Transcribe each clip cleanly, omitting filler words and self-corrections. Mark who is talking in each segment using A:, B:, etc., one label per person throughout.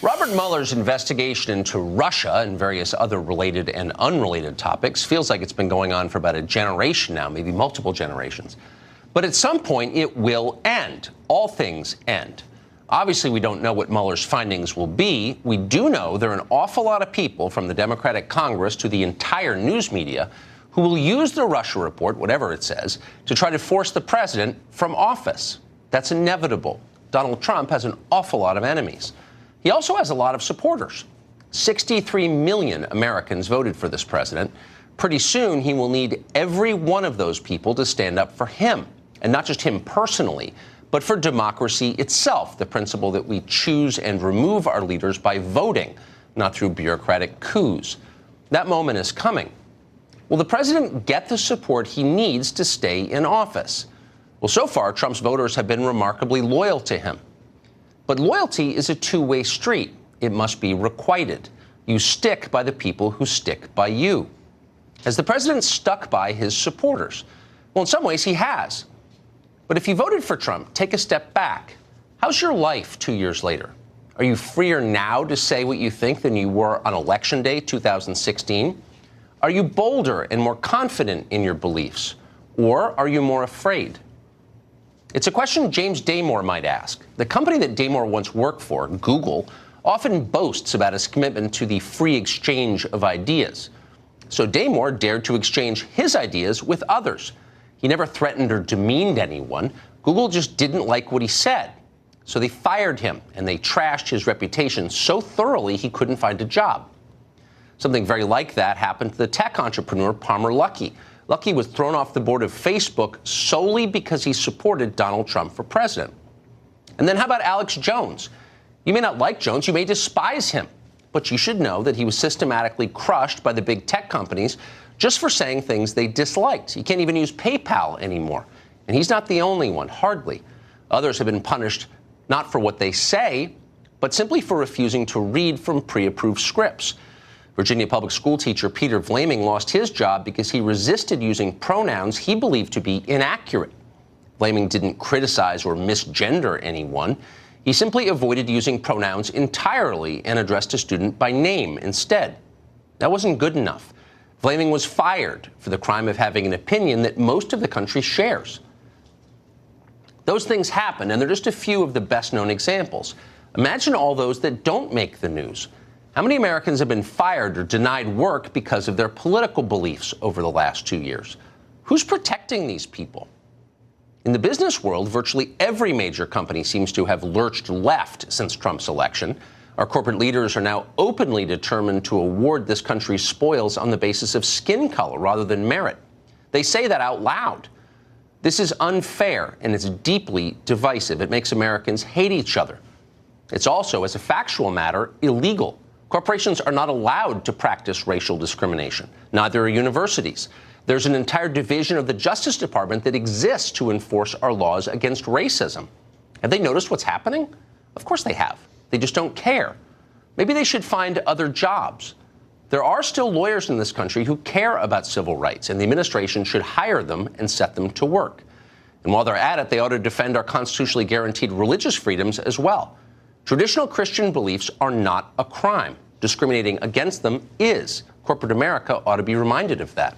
A: Robert Mueller's investigation into Russia and various other related and unrelated topics feels like it's been going on for about a generation now, maybe multiple generations. But at some point, it will end. All things end. Obviously, we don't know what Mueller's findings will be. We do know there are an awful lot of people from the Democratic Congress to the entire news media who will use the Russia report, whatever it says, to try to force the president from office. That's inevitable. Donald Trump has an awful lot of enemies. He also has a lot of supporters. 63 million Americans voted for this president. Pretty soon, he will need every one of those people to stand up for him, and not just him personally, but for democracy itself, the principle that we choose and remove our leaders by voting, not through bureaucratic coups. That moment is coming. Will the president get the support he needs to stay in office? Well, so far, Trump's voters have been remarkably loyal to him. But loyalty is a two-way street. It must be requited. You stick by the people who stick by you. Has the president stuck by his supporters? Well, in some ways, he has. But if you voted for Trump, take a step back. How's your life 2 years later? Are you freer now to say what you think than you were on Election Day 2016? Are you bolder and more confident in your beliefs? Or are you more afraid? It's a question James Damore might ask. The company that Damore once worked for, Google, often boasts about its commitment to the free exchange of ideas. So Damore dared to exchange his ideas with others. He never threatened or demeaned anyone. Google just didn't like what he said. So they fired him, and they trashed his reputation so thoroughly he couldn't find a job. Something very like that happened to the tech entrepreneur Palmer Luckey. Luckey was thrown off the board of Facebook solely because he supported Donald Trump for president. And then how about Alex Jones? You may not like Jones, you may despise him, but you should know that he was systematically crushed by the big tech companies just for saying things they disliked. He can't even use PayPal anymore. And he's not the only one, hardly. Others have been punished not for what they say, but simply for refusing to read from pre-approved scripts. Virginia public school teacher Peter Vlaming lost his job because he resisted using pronouns he believed to be inaccurate. Vlaming didn't criticize or misgender anyone. He simply avoided using pronouns entirely and addressed a student by name instead. That wasn't good enough. Vlaming was fired for the crime of having an opinion that most of the country shares. Those things happen, and they're just a few of the best-known examples. Imagine all those that don't make the news. How many Americans have been fired or denied work because of their political beliefs over the last 2 years? Who's protecting these people? In the business world, virtually every major company seems to have lurched left since Trump's election. Our corporate leaders are now openly determined to award this country's spoils on the basis of skin color rather than merit. They say that out loud. This is unfair, and it's deeply divisive. It makes Americans hate each other. It's also, as a factual matter, illegal. Corporations are not allowed to practice racial discrimination. Neither are universities. There's an entire division of the Justice Department that exists to enforce our laws against racism. Have they noticed what's happening? Of course they have. They just don't care. Maybe they should find other jobs. There are still lawyers in this country who care about civil rights, and the administration should hire them and set them to work. And while they're at it, they ought to defend our constitutionally guaranteed religious freedoms as well. Traditional Christian beliefs are not a crime. Discriminating against them is. Corporate America ought to be reminded of that.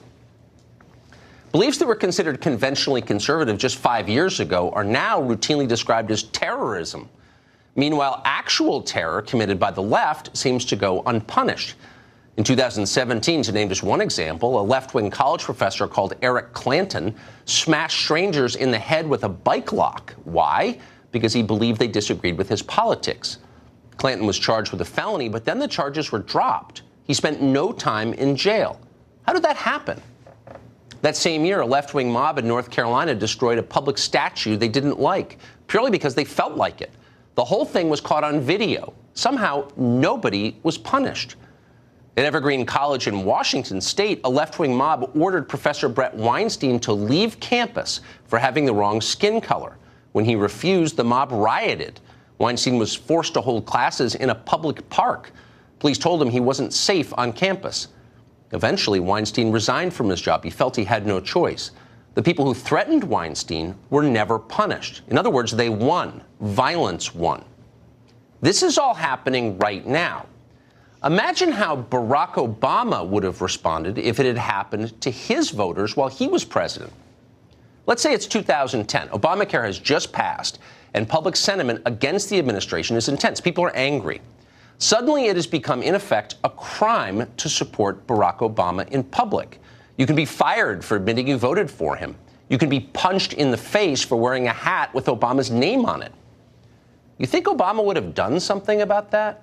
A: Beliefs that were considered conventionally conservative just 5 years ago are now routinely described as terrorism. Meanwhile, actual terror committed by the left seems to go unpunished. In 2017, to name just one example, a left-wing college professor called Eric Clanton smashed strangers in the head with a bike lock. Why? Because he believed they disagreed with his politics. Clanton was charged with a felony, but then the charges were dropped. He spent no time in jail. How did that happen? That same year, a left-wing mob in North Carolina destroyed a public statue they didn't like, purely because they felt like it. The whole thing was caught on video. Somehow, nobody was punished. At Evergreen College in Washington State, a left-wing mob ordered Professor Brett Weinstein to leave campus for having the wrong skin color. When he refused, the mob rioted. Weinstein was forced to hold classes in a public park. Police told him he wasn't safe on campus. Eventually, Weinstein resigned from his job. He felt he had no choice. The people who threatened Weinstein were never punished. In other words, they won. Violence won. This is all happening right now. Imagine how Barack Obama would have responded if it had happened to his voters while he was president. Let's say it's 2010. Obamacare has just passed, and public sentiment against the administration is intense. People are angry. Suddenly, it has become, in effect, a crime to support Barack Obama in public. You can be fired for admitting you voted for him. You can be punched in the face for wearing a hat with Obama's name on it. You think Obama would have done something about that?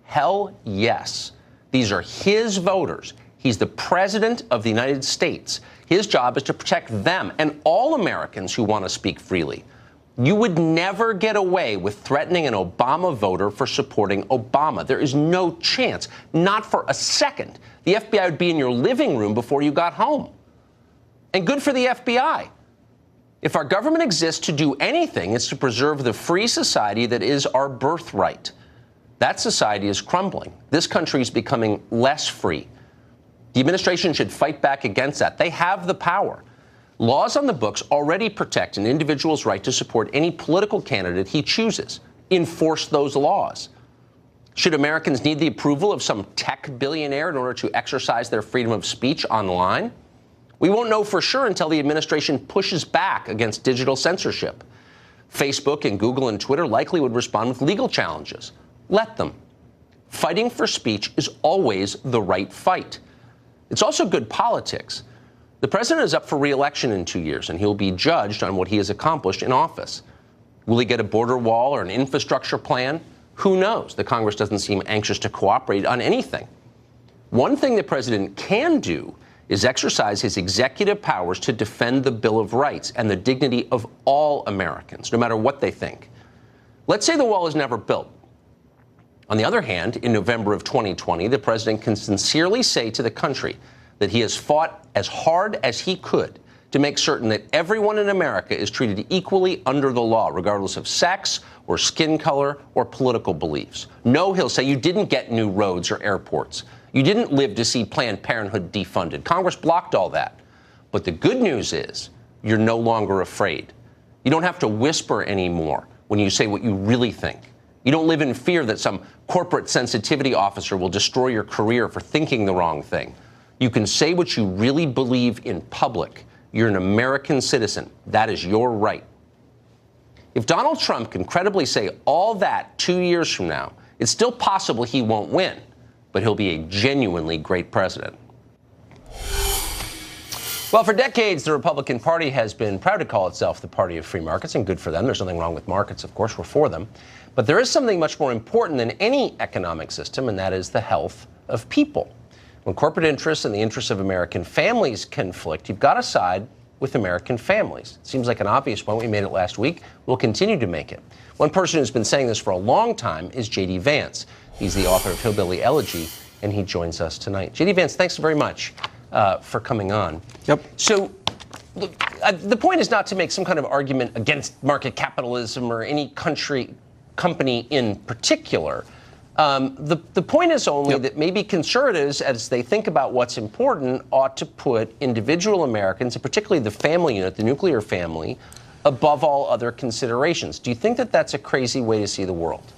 A: Hell yes. These are his voters. He's the president of the United States. His job is to protect them and all Americans who want to speak freely. You would never get away with threatening an Obama voter for supporting Obama. There is no chance, not for a second. The FBI would be in your living room before you got home. And good for the FBI. If our government exists to do anything, it's to preserve the free society that is our birthright. That society is crumbling. This country is becoming less free. The administration should fight back against that. They have the power. Laws on the books already protect an individual's right to support any political candidate he chooses. Enforce those laws. Should Americans need the approval of some tech billionaire in order to exercise their freedom of speech online? We won't know for sure until the administration pushes back against digital censorship. Facebook and Google and Twitter likely would respond with legal challenges. Let them. Fighting for speech is always the right fight. It's also good politics. The president is up for re-election in 2 years, and he'll be judged on what he has accomplished in office. Will he get a border wall or an infrastructure plan? Who knows? The Congress doesn't seem anxious to cooperate on anything. One thing the president can do is exercise his executive powers to defend the Bill of Rights and the dignity of all Americans, no matter what they think. Let's say the wall is never built. On the other hand, in November of 2020, the president can sincerely say to the country that he has fought as hard as he could to make certain that everyone in America is treated equally under the law, regardless of sex or skin color or political beliefs. No, he'll say, you didn't get new roads or airports. You didn't live to see Planned Parenthood defunded. Congress blocked all that. But the good news is you're no longer afraid. You don't have to whisper anymore when you say what you really think. You don't live in fear that some corporate sensitivity officer will destroy your career for thinking the wrong thing. You can say what you really believe in public. You're an American citizen. That is your right. If Donald Trump can credibly say all that 2 years from now, it's still possible he won't win, but he'll be a genuinely great president. Well, for decades, the Republican Party has been proud to call itself the party of free markets, and good for them. There's nothing wrong with markets, of course, we're for them. But there is something much more important than any economic system, and that is the health of people. When corporate interests and the interests of American families conflict, you've got to side with American families. It seems like an obvious one. We made it last week. We'll continue to make it. One person who's been saying this for a long time is J.D. Vance. He's the author of Hillbilly, Elegy, and he joins us tonight. J.D. Vance, thanks very much for coming on. Yep. So look, the point is not to make some kind of argument against market capitalism or any company in particular. The point is only that maybe conservatives, as they think about what's important, ought to put individual Americans, and particularly the family unit, the nuclear family, above all other considerations. Do you think that that's a crazy way to see the world?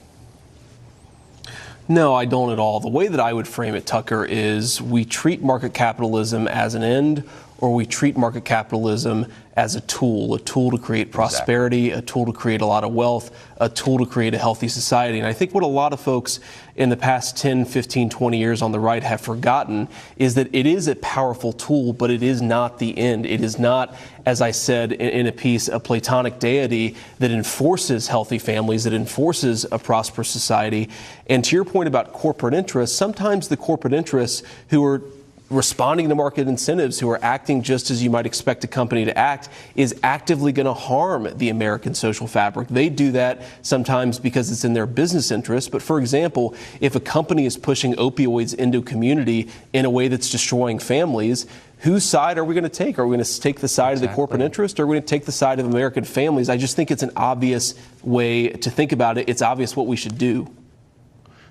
B: No, I don't at all. The way that I would frame it, Tucker, is we treat market capitalism as an end, or we treat market capitalism as a tool to create prosperity, a tool to create a lot of wealth, a tool to create a healthy society. And I think what a lot of folks in the past 10, 15, 20 years on the right have forgotten is that it is a powerful tool, but it is not the end. It is not, as I said in a piece, a Platonic deity that enforces healthy families, that enforces a prosperous society. And to your point about corporate interests, sometimes the corporate interests who are responding to market incentives, who are acting just as you might expect a company to act, is actively going to harm the American social fabric. They do that sometimes because it's in their business interest. But for example, if a company is pushing opioids into a community in a way that's destroying families, whose side are we going to take? Are we going to take the side of the corporate interest, or are we going to take the side of American families? I just think it's an obvious way to think about it. It's obvious what we should do.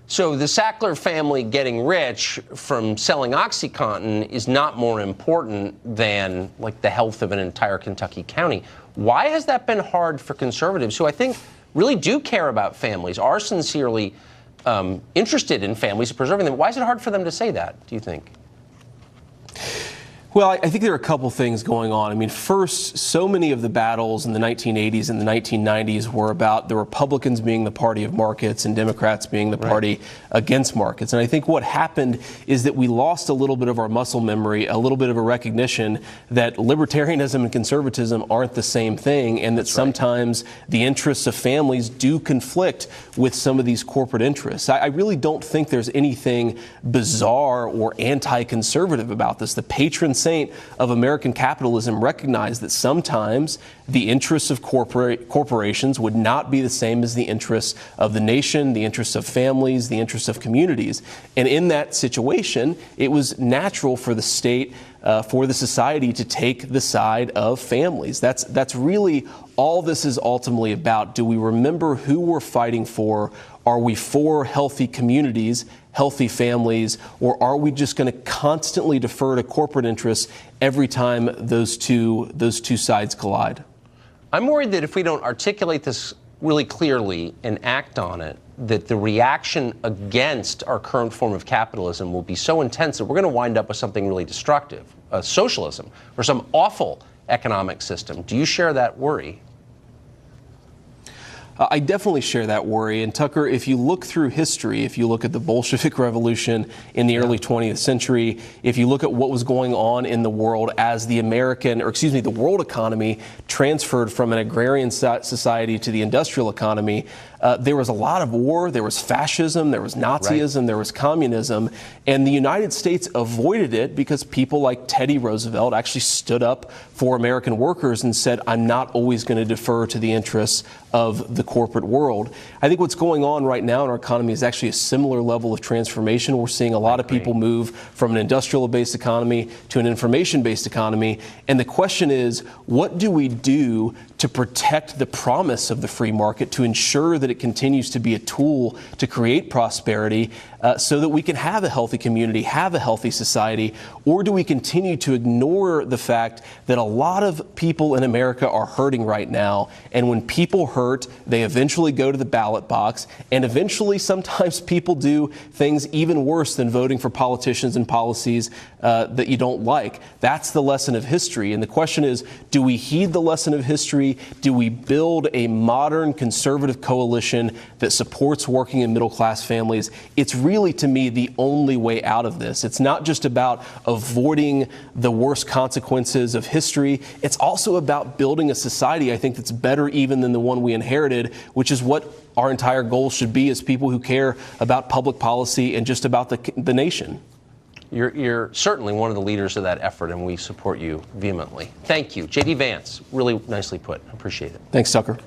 A: So the Sackler family getting rich from selling OxyContin is not more important than, like, the health of an entire Kentucky county. Why has that been hard for conservatives, who I think really do care about families, are sincerely interested in families and preserving them. Why is it hard for them to say that, do you think?
B: Well, I think there are a couple things going on. I mean, first, so many of the battles in the 1980s and the 1990s were about the Republicans being the party of markets and Democrats being the party against markets. And I think what happened is that we lost a little bit of our muscle memory, a little bit of a recognition that libertarianism and conservatism aren't the same thing, and that sometimes the interests of families do conflict with some of these corporate interests. I really don't think there's anything bizarre or anti-conservative about this. The patron saint of American capitalism recognized that sometimes the interests of corporations would not be the same as the interests of the nation, the interests of families, the interests of communities. And in that situation, it was natural for the state, for the society to take the side of families. That's really all this is ultimately about. Do we remember who we're fighting for? Are we for healthy communities, healthy families, or are we just going to constantly defer to corporate interests every time those two sides collide?
A: I'm worried that if we don't articulate this really clearly and act on it, that the reaction against our current form of capitalism will be so intense that we're going to wind up with something really destructive, socialism, or some awful economic system. Do you share that worry?
B: I definitely share that worry. And Tucker, if you look through history, if you look at the Bolshevik Revolution in the early 20th century, if you look at what was going on in the world as the the world economy transferred from an agrarian society to the industrial economy, there was a lot of war, there was fascism, there was Nazism, there was communism, and the United States avoided it because people like Teddy Roosevelt actually stood up for American workers and said, I'm not always going to defer to the interests of the corporate world. I think what's going on right now in our economy is actually a similar level of transformation. We're seeing a lot of people move from an industrial-based economy to an information-based economy, and the question is, what do we do to protect the promise of the free market, to ensure that it continues to be a tool to create prosperity so that we can have a healthy community, have a healthy society? Or do we continue to ignore the fact that a lot of people in America are hurting right now, and when people hurt, they eventually go to the ballot box, and eventually sometimes people do things even worse than voting for politicians and policies that you don't like? That's the lesson of history, and the question is, do we heed the lesson of history? Do we build a modern conservative coalition that supports working and middle class families? It's really, to me, the only way out of this. It's not just about avoiding the worst consequences of history. It's also about building a society, I think, that's better even than the one we inherited, which is what our entire goal should be as people who care about public policy and just about the nation.
A: You're certainly one of the leaders of that effort, and we support you vehemently. Thank you. J.D. Vance, really nicely put. Appreciate it.
B: Thanks, Tucker.